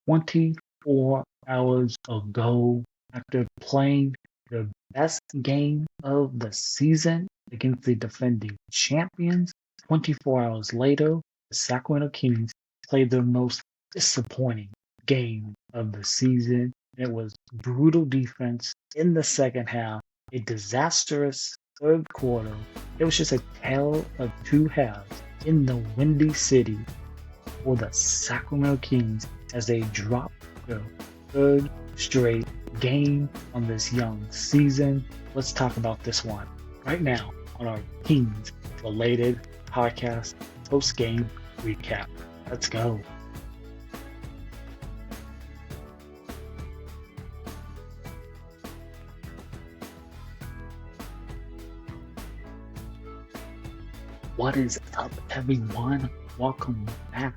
24 hours ago, after playing the best game of the season against the defending champions, 24 hours later, the Sacramento Kings played their most disappointing game of the season. It was brutal defense in the second half, a disastrous third quarter. It was just a tale of two halves in the Windy City for the Sacramento Kings as they dropped their third straight game on this young season. Let's talk about this one right now on our Kings related podcast post-game recap. Let's go. What is up, everyone? Welcome back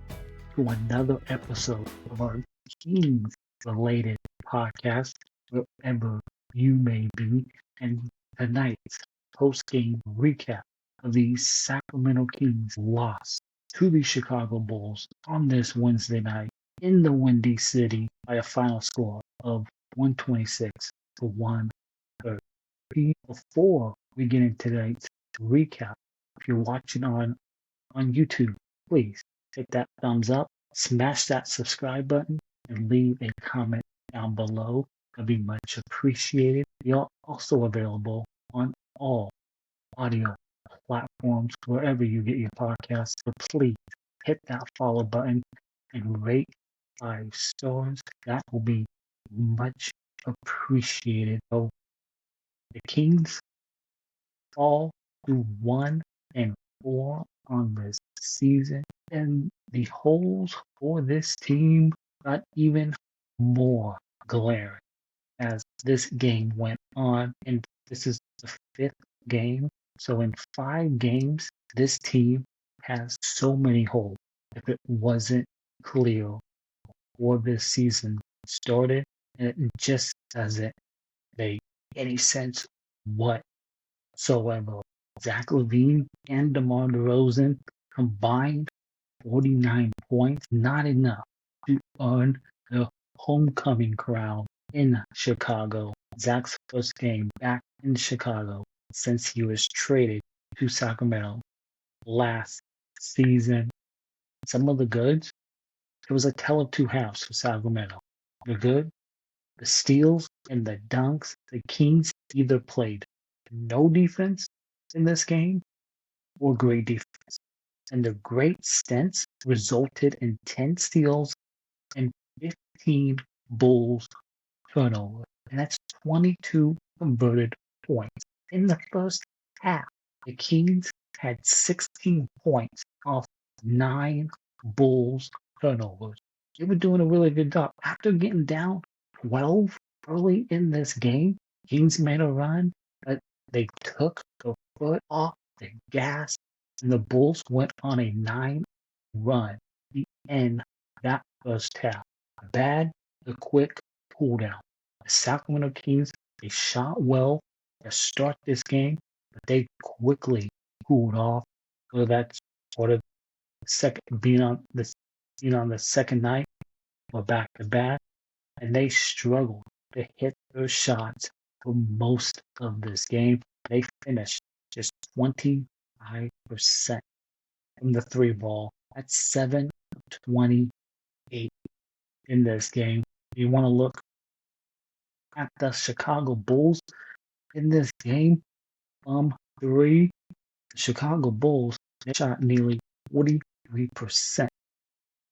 to another episode of our Kings related podcast, wherever you may be. And tonight's post-game recap of the Sacramento Kings loss to the Chicago Bulls on this Wednesday night in the Windy City by a final score of 126-130. Before we get into tonight's recap, if you're watching on YouTube, please hit that thumbs up, smash that subscribe button, and leave a comment down below. That'd be much appreciated. We are also available on all audio platforms, wherever you get your podcasts. So please hit that follow button and rate 5 stars. That will be much appreciated. So the Kings fall to 1-4 on this season, and the holes for this team got even more glaring as this game went on, and this is the 5th game. So in 5 games, this team has so many holes. If it wasn't clear before this season started, and it just doesn't make any sense whatsoever. Zach LaVine and DeMar DeRozan combined 49 points, not enough to earn the homecoming crown in Chicago. Zach's first game back in Chicago since he was traded to Sacramento last season. Some of the goods, it was a tale of two halves for Sacramento. The good, the steals and the dunks. The Kings either played no defense in this game or great defense. And the great stints resulted in 10 steals and 15 Bulls turnovers. And that's 22 converted points. In the first half, the Kings had 16 points off 9 Bulls turnovers. They were doing a really good job. After getting down 12 early in this game, Kings made a run, but they took the foot off the gas, and the Bulls went on a 9 run to end that first half. The quick cool down. The Sacramento Kings, they shot well to start this game, but they quickly cooled off. So that's sort of being on the second night or back to back, and they struggled to hit their shots for most of this game. They finished just 25% from the 3 ball. That's 7 of 28 in this game. You want to look at the Chicago Bulls in this game. 3, the Chicago Bulls, they shot nearly 43%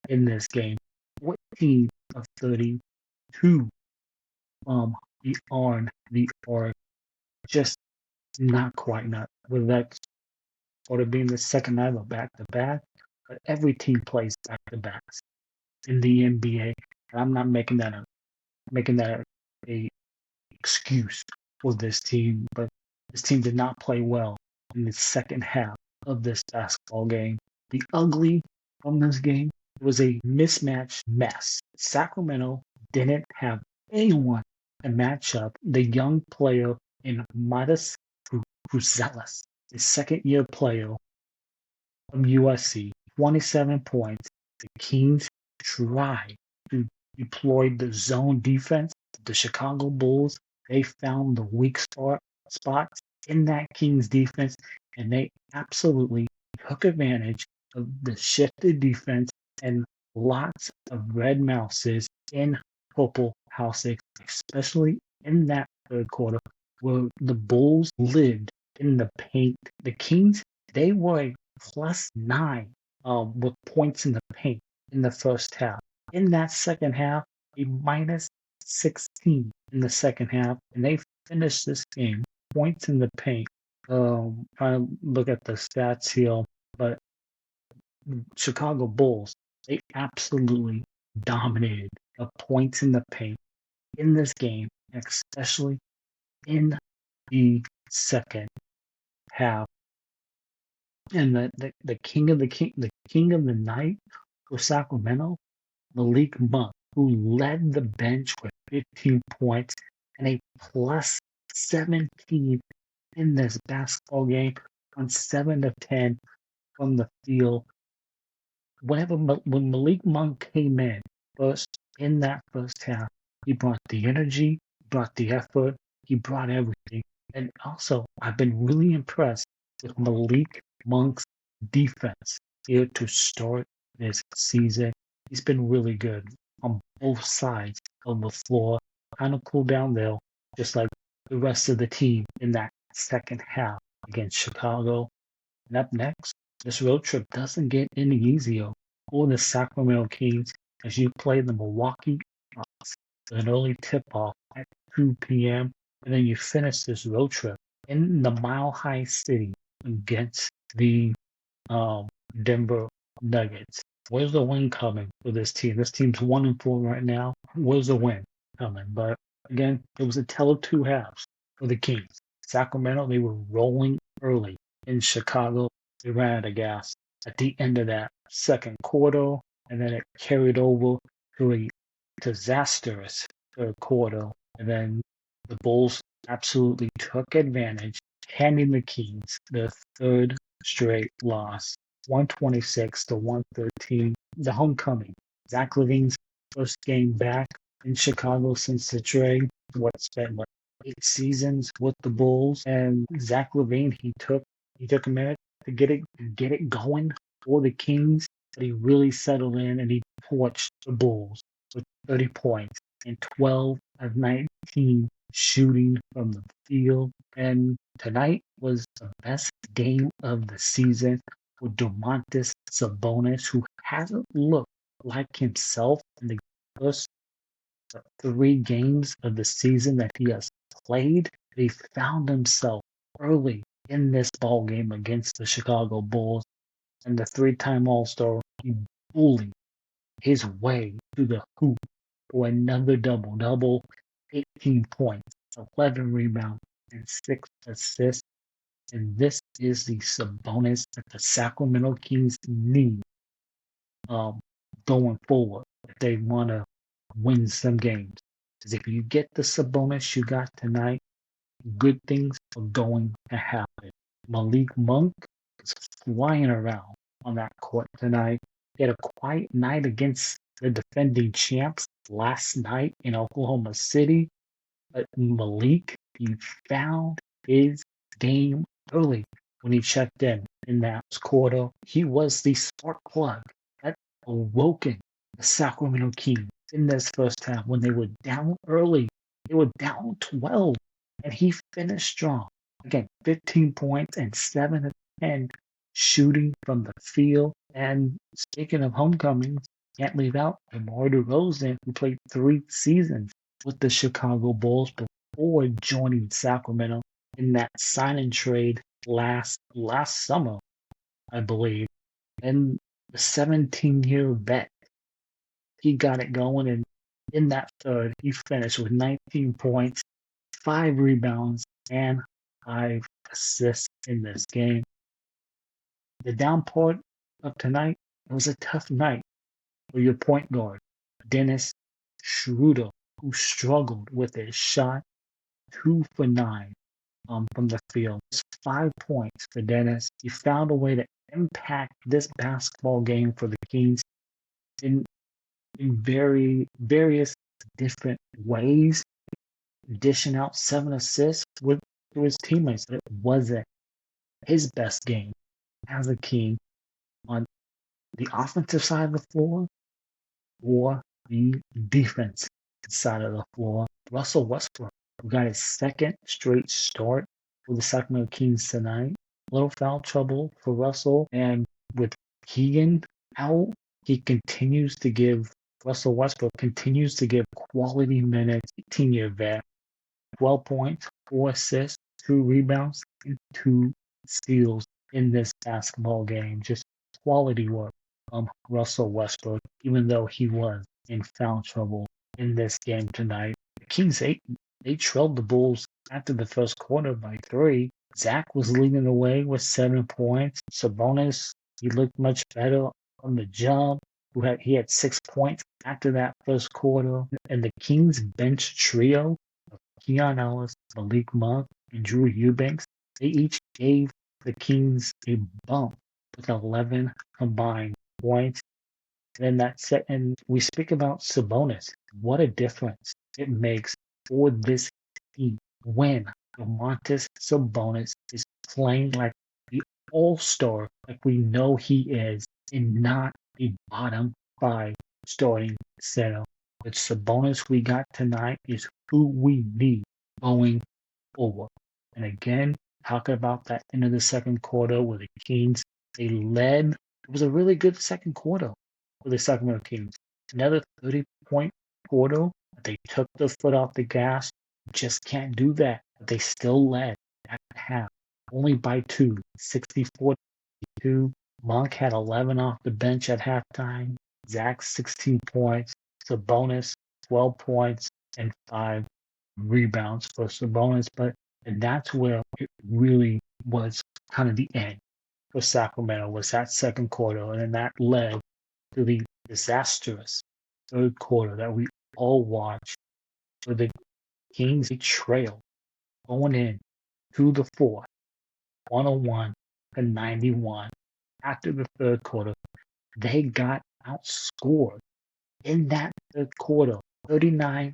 in this game. 14 of 32 beyond the arc. Just not quite enough. Whether that's sort of being the second night of back-to-back, but every team plays back-to-backs in the NBA. And I'm not making that a excuse for this team, but this team did not play well in the second half of this basketball game. The ugly from this game was a mismatched mess. Sacramento didn't have anyone to match up the young player in Midas Cruzelis, the second-year player from USC, 27 points. The Kings tried to deployed the zone defense. The Chicago Bulls, they found the weak spots in that Kings defense, and they absolutely took advantage of the shifted defense and lots of red mouses in purple houses, especially in that third quarter where the Bulls lived in the paint. The Kings, they were a +9 with points in the paint in the first half. In that second half, a -16 in the second half, and they finished this game points in the paint. Trying to look at the stats here, but Chicago Bulls, they absolutely dominated the points in the paint in this game, especially in the second half. And the king of the night for Sacramento, Malik Monk, who led the bench with 15 points and a +17 in this basketball game on 7 of 10 from the field. When Malik Monk came in that first half, he brought the energy, brought the effort, he brought everything. And also, I've been really impressed with Malik Monk's defense here to start this season. He's been really good on both sides of the floor. Kind of cooled down there, just like the rest of the team in that second half against Chicago. And up next, this road trip doesn't get any easier for the Sacramento Kings as you play the Milwaukee Bucks with an early tip-off at 2 p.m. And then you finish this road trip in the Mile High City against the Denver Nuggets. Where's the win coming for this team? This team's 1-4 right now. Where's the win coming? But again, it was a tale of two halves for the Kings. Sacramento, they were rolling early. In Chicago, they ran out of gas at the end of that second quarter, and then it carried over to a disastrous third quarter. And then the Bulls absolutely took advantage, handing the Kings their third straight loss, 126-113. The homecoming. Zach LaVine's first game back in Chicago since the trade. Spent 8 seasons with the Bulls, and Zach LaVine, he took a minute to get it going for the Kings, but he really settled in and he torched the Bulls with 30 points and 12 of 19 shooting from the field. And tonight was the best game of the season with Domantas Sabonis, who hasn't looked like himself in the first 3 games of the season that he has played. He found himself early in this ball game against the Chicago Bulls, and the 3-time All-Star, he bullied his way to the hoop for another double-double, 18 points, 11 rebounds, and 6 assists. And this is the Sabonis that the Sacramento Kings need going forward if they want to win some games. Because if you get the Sabonis you got tonight, good things are going to happen. Malik Monk is flying around on that court tonight. He had a quiet night against the defending champs last night in Oklahoma City. But Malik, he found his game early when he checked in that quarter. He was the spark plug that awoken the Sacramento Kings in this first half when they were down early. They were down 12, and he finished strong. Again, 15 points and 7 of 10 shooting from the field. And speaking of homecomings, can't leave out DeMar DeRozan, who played 3 seasons with the Chicago Bulls before joining Sacramento in that sign and trade last summer, I believe. And the 17-year vet, he got it going, and in that third, he finished with 19 points, 5 rebounds, and 5 assists in this game. The down part of tonight, it was a tough night for your point guard, Dennis Schroeder, who struggled with his shot, 2 for 9 from the field. It's 5 points for Dennis. He found a way to impact this basketball game for the Kings. And in various different ways, dishing out 7 assists to his teammates. It wasn't his best game as a King on the offensive side of the floor or the defense side of the floor. Russell Westbrook got his second straight start for the Sacramento Kings tonight. Little foul trouble for Russell, and with Keegan out, Russell Westbrook continues to give quality minutes. 18-year vet, 12 points, 4 assists, 2 rebounds, and 2 steals in this basketball game. Just quality work from Russell Westbrook, even though he was in foul trouble in this game tonight. The Kings, they trailed the Bulls after the first quarter by 3. Zach was leading the way with 7 points. Sabonis, he looked much better on the jump. He had 6 points after that first quarter. And the Kings bench trio of Keon Ellis, Malik Monk, and Drew Eubanks, they each gave the Kings a bump with 11 combined points. And we speak about Sabonis. What a difference it makes for this team when Domantas Sabonis is playing like the all-star, like we know he is, and not a bottom 5 starting center. The Sabonis we got tonight is who we need going forward. And again, talking about that end of the second quarter where the Kings, they led. It was a really good second quarter for the Sacramento Kings. Another 30-point quarter, but they took their foot off the gas. Just can't do that. But they still led at half, only by 2, 64-2. Monk had 11 off the bench at halftime. Zach, 16 points. Sabonis, 12 points and 5 rebounds for Sabonis. And that's where it really was kind of the end for Sacramento, was that second quarter. And then that led to the disastrous third quarter that we all watched, where the Kings trailed going in to the fourth, 101-91. After the third quarter, they got outscored in that third quarter, 39-27.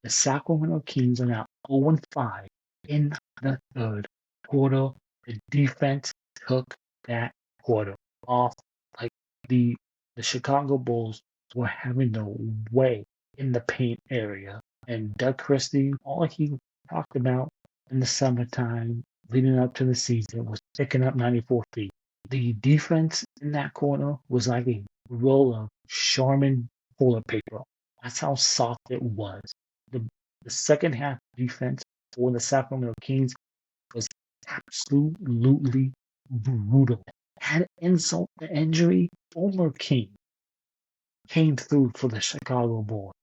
The Sacramento Kings are now 0-5 in the third quarter. The defense took that quarter off. Like the Chicago Bulls were having their way in the paint area. And Doug Christie, all he talked about in the summertime leading up to the season was picking up 94 feet. The defense in that corner was like a roll of Charmin toilet paper. That's how soft it was. The second half defense for the Sacramento Kings was absolutely brutal. Had insult to injury, former King came through for the Chicago Bulls.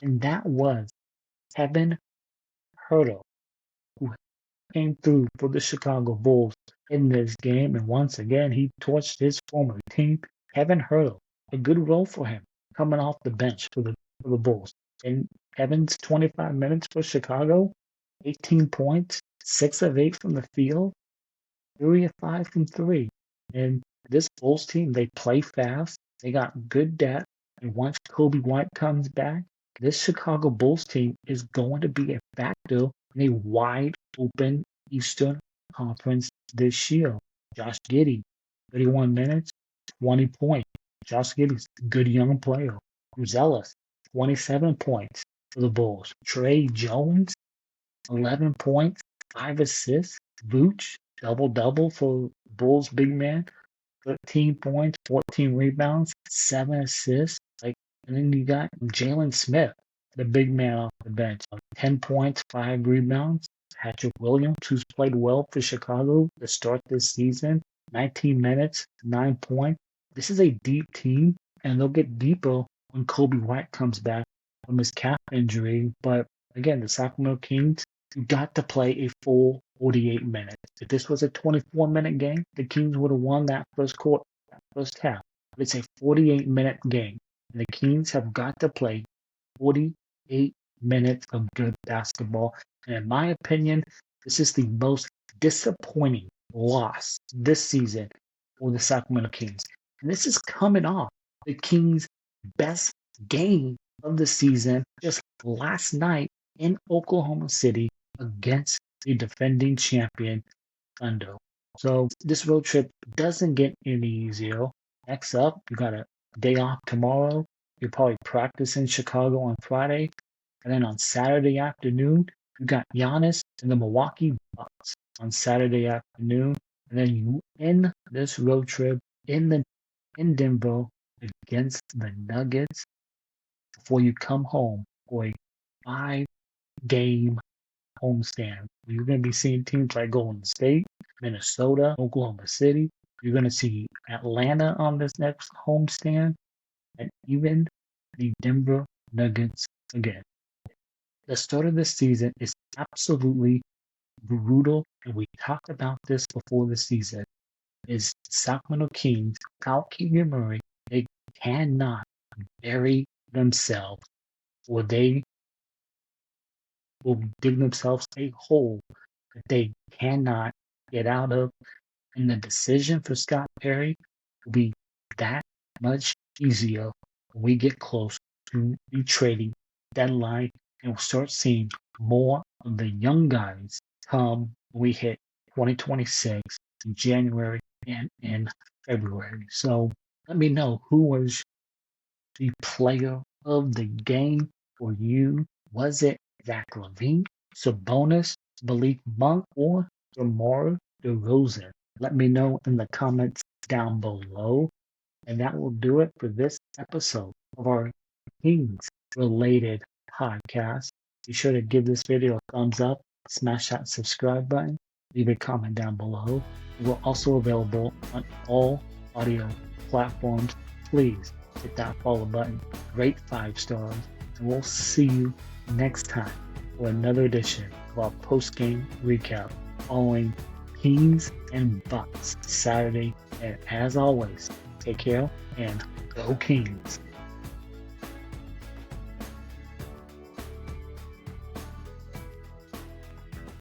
And that was Kevin Huerter, who came through for the Chicago Bulls in this game. And once again, he torched his former team. Kevin Huerter, a good role for him, coming off the bench for the Bulls. And Kevin's 25 minutes for Chicago, 18 points, 6 of 8 from the field, 3 of 5 from 3. And this Bulls team, they play fast. They got good depth. And once Kobe White comes back, this Chicago Bulls team is going to be a factor in a wide open Eastern Conference this year. Josh Giddey, 31 minutes, 20 points. Josh Giddey's a good young player. Zealous, 27 points for the Bulls. Trey Jones, 11 points, 5 assists. Vooch, double-double for Bulls big man. 13 points, 14 rebounds, 7 assists. And then you got Jalen Smith, the big man off the bench. 10 points, 5 rebounds. Patrick Williams, who's played well for Chicago to start this season. 19 minutes, 9 points. This is a deep team, and they'll get deeper when Kobe White comes back from his calf injury. But again, the Sacramento Kings got to play a full 48 minutes. If this was a 24-minute game, the Kings would have won that first half. But it's a 48-minute game. And the Kings have got to play 48 minutes of good basketball. And in my opinion, this is the most disappointing loss this season for the Sacramento Kings. And this is coming off the Kings' best game of the season just last night in Oklahoma City against the defending champion Thunder. So this road trip doesn't get any easier. Next up, you got a day off tomorrow. You'll probably practice in Chicago on Friday. And then on Saturday afternoon, you got Giannis and the Milwaukee Bucks on Saturday afternoon. And then you end this road trip in Denver against the Nuggets before you come home for a 5-game homestand. You're going to be seeing teams like Golden State, Minnesota, Oklahoma City. You're going to see Atlanta on this next homestand, and even the Denver Nuggets again. The start of this season is absolutely brutal, and we talked about this before the season. Is Sacramento Kings, without Keegan Murray, they cannot bury themselves, or they will dig themselves a hole that they cannot get out of. And the decision for Scott Perry will be that much easier when we get close to the trading deadline, and we'll start seeing more of the young guys come when we hit 2026 in January and in February. So let me know, who was the player of the game for you? Was it Zach LaVine, Sabonis, Malik Monk, or DeMar DeRozan? Let me know in the comments down below. And that will do it for this episode of our Kings-related podcast. Be sure to give this video a thumbs up, smash that subscribe button, leave a comment down below. We're also available on all audio platforms. Please hit that follow button, rate 5 stars, and we'll see you next time for another edition of our post-game recap following Kings and Bucks Saturday. And as always, take care and go Kings.